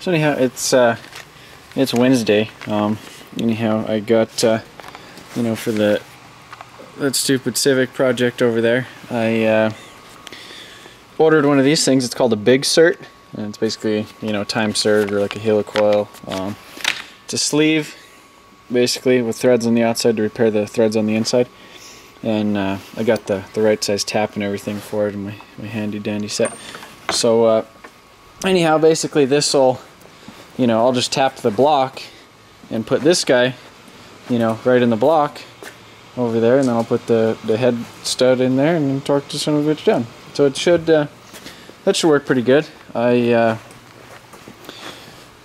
So anyhow, it's Wednesday. Anyhow, I got you know, for that stupid Civic project over there, I ordered one of these things. It's called a big Sert, and it's basically, you know, time Sert or like a helicoil. It's a sleeve, basically, with threads on the outside to repair the threads on the inside. And I got the right size tap and everything for it in my handy dandy set. So anyhow, basically this will, you know, I'll just tap the block and put this guy, you know, right in the block over there, and then I'll put the head stud in there and then torque the son of a bitch down. So it should, that should work pretty good. I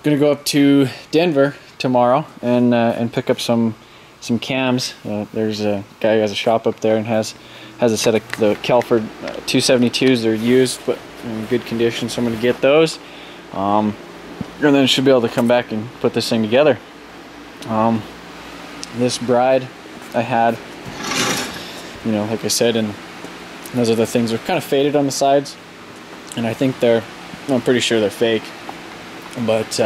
gonna go up to Denver tomorrow and pick up some cams. There's a guy who has a shop up there and has a set of the Kelford 272s. They're used but in good condition, so I'm gonna get those. And then I should be able to come back and put this thing together. This bride I had, you know, like I said, and those other things are kind of faded on the sides, and I think I'm pretty sure they're fake. But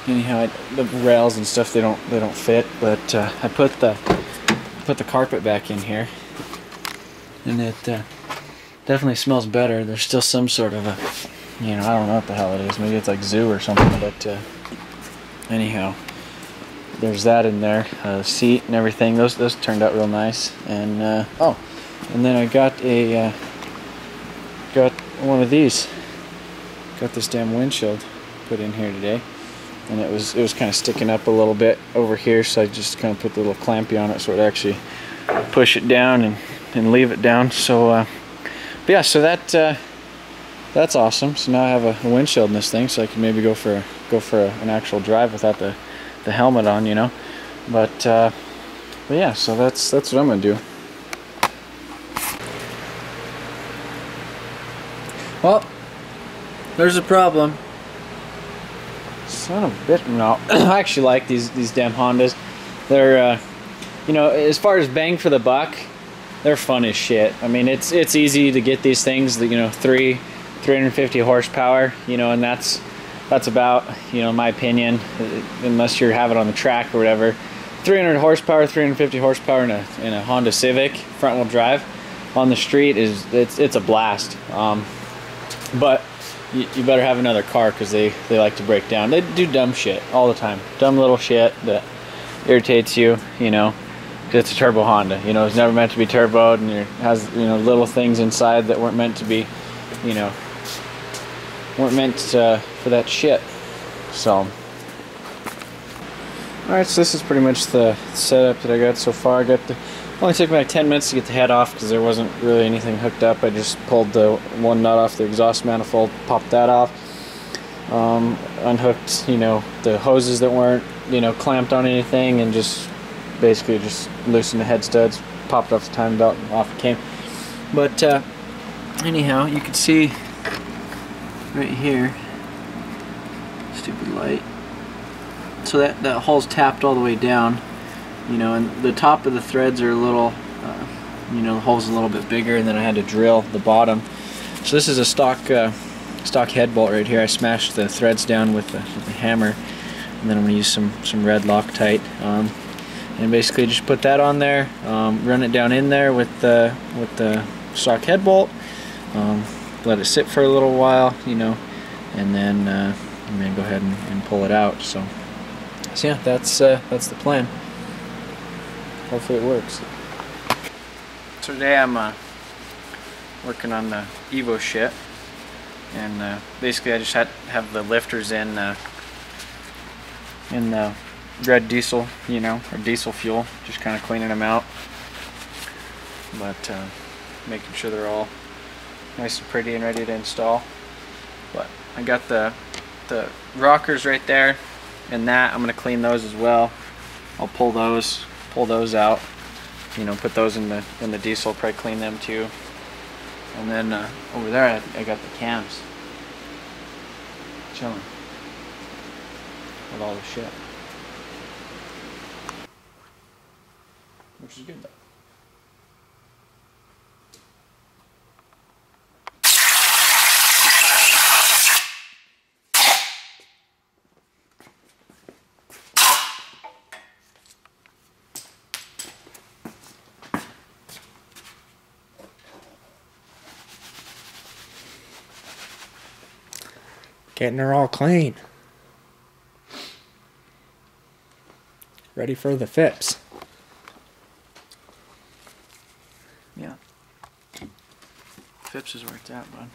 anyhow, the rails and stuff, they don't fit. But I put the carpet back in here, and it definitely smells better. There's still some sort of a, you know, I don't know what the hell it is. Maybe it's like zoo or something. But anyhow, there's that in there. Seat and everything. Those turned out real nice. And oh, and then I got one of these. Got this damn windshield put in here today, and it was kind of sticking up a little bit over here, so I just kind of put the little clampy on it so it actually push it down and leave it down. So but yeah, so that's awesome. So now I have a windshield in this thing, so I can maybe go for an actual drive without the helmet on, you know. But yeah, so that's what I'm gonna do. Well, there's a problem. Son of a bitch. No, I actually like these damn Hondas. They're you know, as far as bang for the buck, they're fun as shit. I mean, it's easy to get these things that, you know, 350 horsepower, you know, and that's about, you know, in my opinion, unless you have it on the track or whatever, 300 horsepower, 350 horsepower in a Honda Civic front wheel drive on the street it's a blast. But you better have another car, because they like to break down. They do dumb shit all the time. Dumb little shit that irritates you, you know. It's a turbo Honda, you know. It's never meant to be turboed, and it has, you know, little things inside that weren't meant to be, you know, weren't meant for that shit. So alright, so this is pretty much the setup that I got so far. I got only took me like 10 minutes to get the head off, because there wasn't really anything hooked up. I just pulled the one nut off the exhaust manifold, popped that off, unhooked, you know, the hoses that weren't, you know, clamped on anything, and just basically just loosened the head studs, popped off the timing belt, and off it came. But anyhow, you can see right here, stupid light. So that hole's tapped all the way down, you know, and the top of the threads are a little, you know, the hole's a little bit bigger, and then I had to drill the bottom. So this is a stock head bolt right here. I smashed the threads down with the hammer, and then I'm gonna use some red Loctite, and basically just put that on there, run it down in there with the stock head bolt, let it sit for a little while, you know, and then go ahead and pull it out. So yeah, that's the plan. Hopefully it works. So today I'm working on the Evo shit, and basically I just had to have the lifters in the red diesel, you know, or diesel fuel, just kind of cleaning them out, but making sure they're all nice and pretty and ready to install. But I got the rockers right there, and that I'm gonna clean those as well. I'll pull those out, you know, put those in the diesel, probably clean them too. And then over there I got the cams chilling with all the shit, which is good though. Getting her all clean. Ready for the FIPS. Yeah. FIPS is where it's at, bud.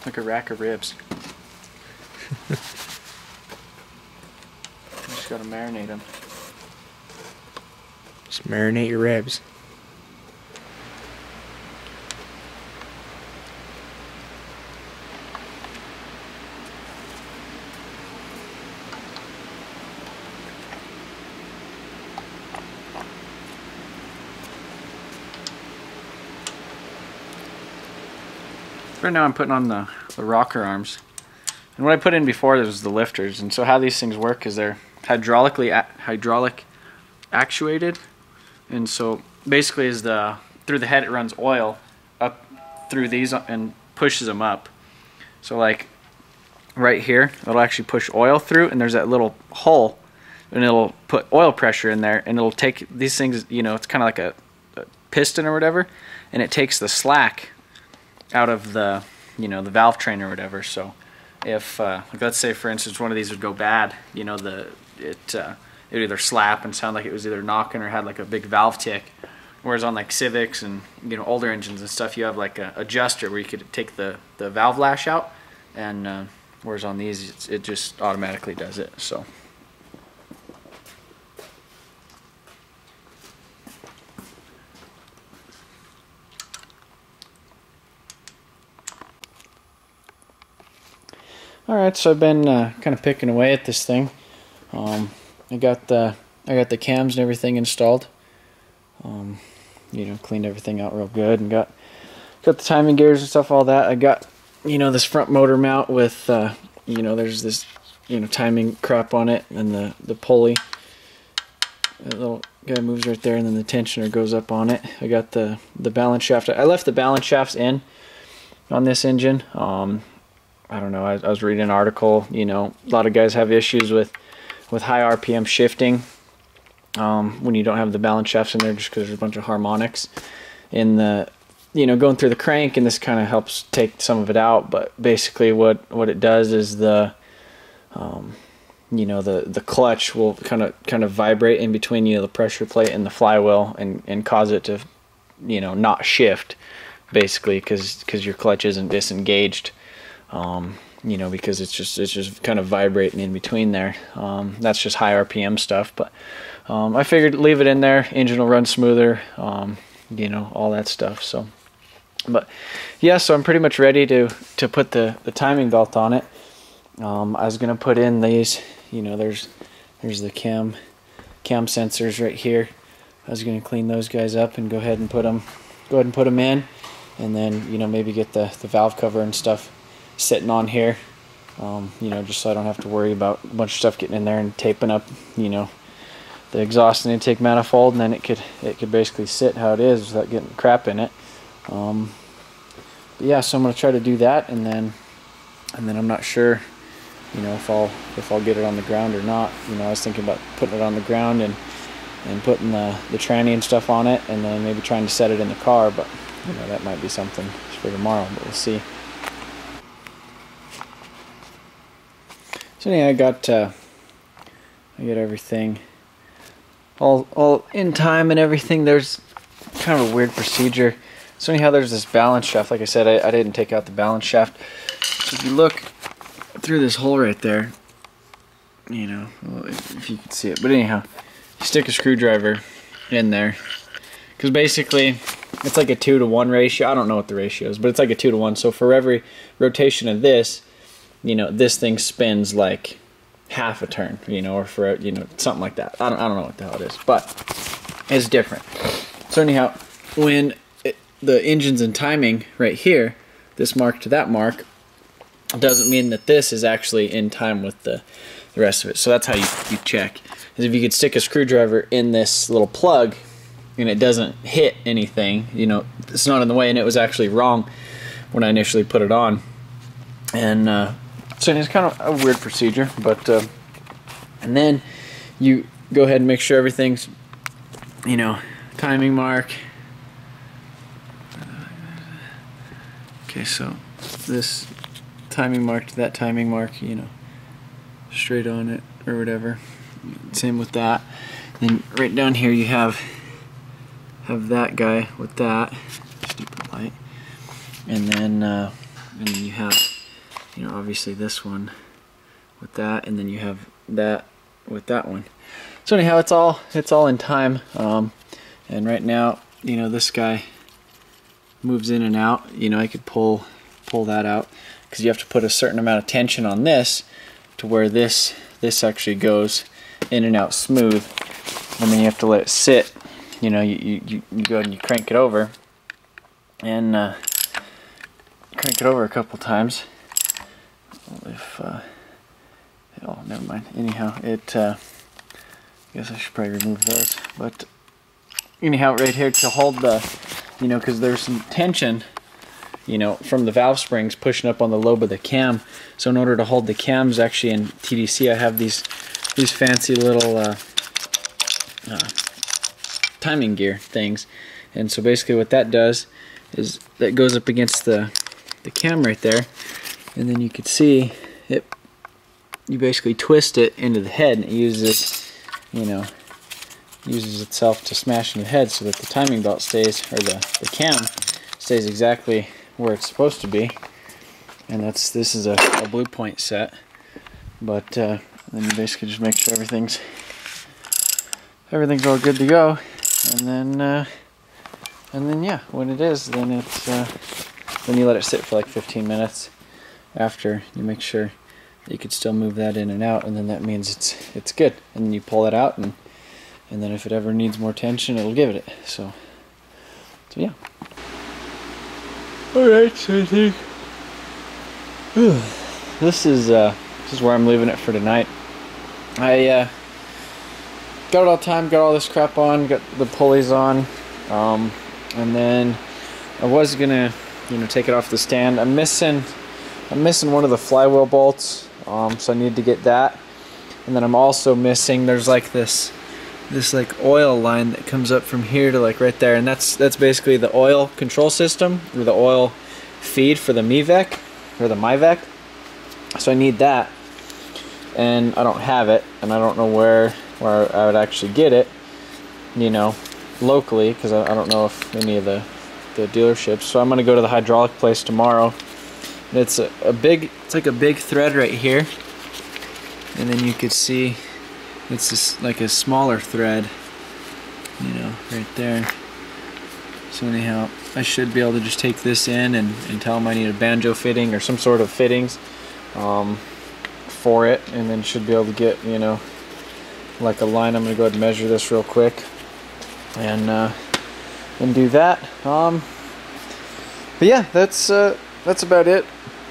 Like a rack of ribs. Just gotta marinate them. Just marinate your ribs. Right now I'm putting on the rocker arms. And what I put in before was the lifters. And so how these things work is they're hydraulic actuated. And so basically is through the head it runs oil up through these and pushes them up. So like right here it'll actually push oil through, and there's that little hole, and it'll put oil pressure in there, and it'll take these things, you know, it's kind of like a piston or whatever, and it takes the slack out of the, you know, the valve train or whatever. So if like let's say for instance one of these would go bad, you know, it would either slap and sound like it was either knocking or had like a big valve tick. Whereas on like Civics and, you know, older engines and stuff, you have like a adjuster where you could take the valve lash out, and whereas on these it just automatically does it. So alright, so I've been kind of picking away at this thing. I got the cams and everything installed. You know, cleaned everything out real good, and got the timing gears and stuff, all that. I got, you know, this front motor mount with, you know, there's this, you know, timing crap on it, and the pulley. That little guy moves right there, and then the tensioner goes up on it. I got the balance shaft. I left the balance shafts in on this engine. I don't know, I was reading an article, you know, a lot of guys have issues with high RPM shifting when you don't have the balance shafts in there, just because there's a bunch of harmonics in the, you know, going through the crank, and this kind of helps take some of it out. But basically what it does is the you know, the clutch will kind of vibrate in between, you know, the pressure plate and the flywheel, and cause it to, you know, not shift, basically, because your clutch isn't disengaged. You know, because it's just kind of vibrating in between there. That's just high RPM stuff, but I figured leave it in there. Engine will run smoother, you know, all that stuff. So, but yeah, so I'm pretty much ready to put the timing belt on it. I was gonna put in these, you know, there's the cam sensors right here. I was gonna clean those guys up and go ahead and put them in, and then, you know, maybe get the valve cover and stuff sitting on here, you know, just so I don't have to worry about a bunch of stuff getting in there and taping up, you know, the exhaust and intake manifold, and then it could basically sit how it is without getting crap in it. But yeah, so I'm gonna try to do that, and then I'm not sure, you know, if I'll get it on the ground or not. You know, I was thinking about putting it on the ground and putting the tranny and stuff on it, and then maybe trying to set it in the car. But, you know, that might be something for tomorrow, but we'll see. So anyway, I got everything all in time and everything. There's kind of a weird procedure. So anyhow, there's this balance shaft. Like I said, I didn't take out the balance shaft. So if you look through this hole right there, you know, well, if you can see it. But anyhow, you stick a screwdriver in there, because basically it's like a 2-to-1 ratio. I don't know what the ratio is, but it's like a 2-to-1. So for every rotation of this, you know, this thing spins like half a turn, you know, or for, you know, something like that. I don't know what the hell it is, but it's different. So anyhow, when the engine's in timing right here, this mark to that mark, doesn't mean that this is actually in time with the rest of it. So that's how you check. Is if you could stick a screwdriver in this little plug and it doesn't hit anything, you know, it's not in the way, and it was actually wrong when I initially put it on. And so it's kind of a weird procedure, but and then you go ahead and make sure everything's, you know, timing mark. Okay, so this timing mark to that timing mark, you know, straight on it or whatever. Same with that. Then right down here you have that guy with that stupid light, and then you have, you know, obviously this one with that, and then you have that with that one. So anyhow, it's all in time, and right now, you know, this guy moves in and out. You know, I could pull that out because you have to put a certain amount of tension on this to where this actually goes in and out smooth, and then you have to let it sit. You know, you go ahead and you crank it over, and crank it over a couple times. If oh, never mind. Anyhow, it I guess I should probably remove those. But anyhow, right here to hold the, you know, because there's some tension, you know, from the valve springs pushing up on the lobe of the cam. So in order to hold the cams, actually in TDC, I have these fancy little timing gear things. And so basically what that does is that goes up against the cam right there, and then you can see it. You basically twist it into the head, and it uses, you know, uses itself to smash in the head so that the timing belt stays, or the cam stays exactly where it's supposed to be. And this is a Blue Point set, but then you basically just make sure everything's all good to go, and then yeah, when it is, then it's then you let it sit for like 15 minutes. After you make sure that you could still move that in and out, and then that means it's good. And then you pull it out, and then if it ever needs more tension, it'll give it. So yeah. All right, so I think this is where I'm leaving it for tonight. I got it all timed, got all this crap on, got the pulleys on, and then I was gonna, you know, take it off the stand. I'm missing one of the flywheel bolts, so I need to get that. And then I'm also missing, there's like this like oil line that comes up from here to like right there, and that's basically the oil control system, or the oil feed for the MIVEC or the MIVEC. So I need that, and I don't have it, and I don't know where I would actually get it, you know, locally, because I don't know if any of the dealerships. So I'm gonna go to the hydraulic place tomorrow. And it's like a big thread right here, and then you could see it's just like a smaller thread, you know, right there. So anyhow, I should be able to just take this in and tell them I need a banjo fitting or some sort of fittings for it, and then should be able to get, you know, like a line. I'm gonna go ahead and measure this real quick and do that. But yeah, that's about it.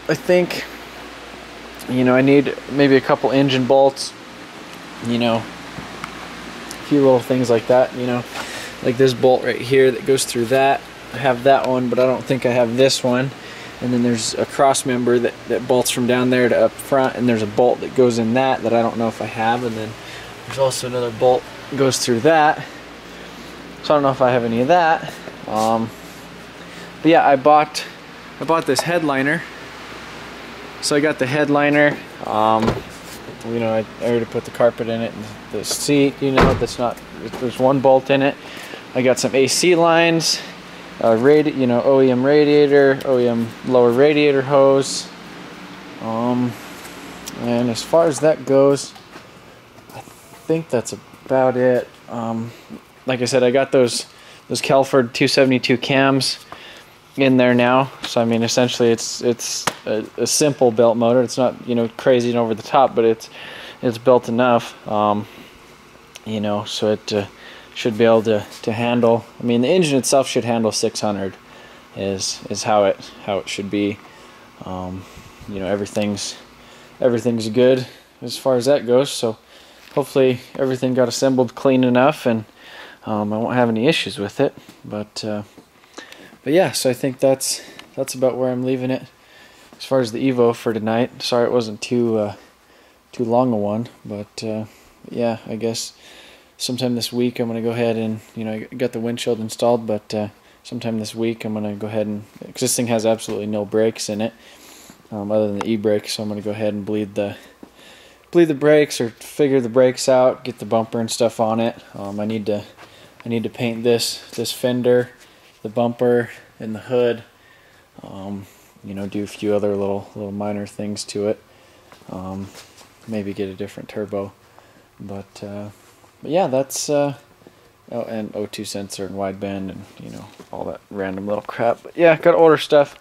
I think, you know, I need maybe a couple engine bolts, you know, a few little things like that, you know, like this bolt right here that goes through that. I have that one, but I don't think I have this one. And then there's a cross member that bolts from down there to up front, and there's a bolt that goes in that I don't know if I have. And then there's also another bolt that goes through that, so I don't know if I have any of that. But yeah, I bought this headliner. So I got the headliner, you know, I already put the carpet in it, and the seat, you know, there's one bolt in it. I got some AC lines, you know, OEM radiator, OEM lower radiator hose, and as far as that goes, I think that's about it. Like I said, I got those Kelford 272 cams in there now, so I mean, essentially it's a simple belt motor. It's not, you know, crazy and over the top, but it's built enough, you know, so it should be able to handle. I mean, the engine itself should handle 600 is how it should be. You know, everything's good as far as that goes, so hopefully everything got assembled clean enough, and I won't have any issues with it. But yeah, so I think that's about where I'm leaving it as far as the Evo for tonight. Sorry it wasn't too long a one, but yeah, I guess sometime this week I'm gonna go ahead and, you know, I got the windshield installed, but sometime this week I'm gonna go ahead and, because this thing has absolutely no brakes in it, other than the e-brake, so I'm gonna go ahead and bleed the brakes, or figure the brakes out, get the bumper and stuff on it. I need to paint this fender, the bumper, and the hood. You know, do a few other little minor things to it. Maybe get a different turbo, but yeah, that's oh, and O2 sensor and wideband, and you know, all that random little crap. But yeah, gotta order stuff.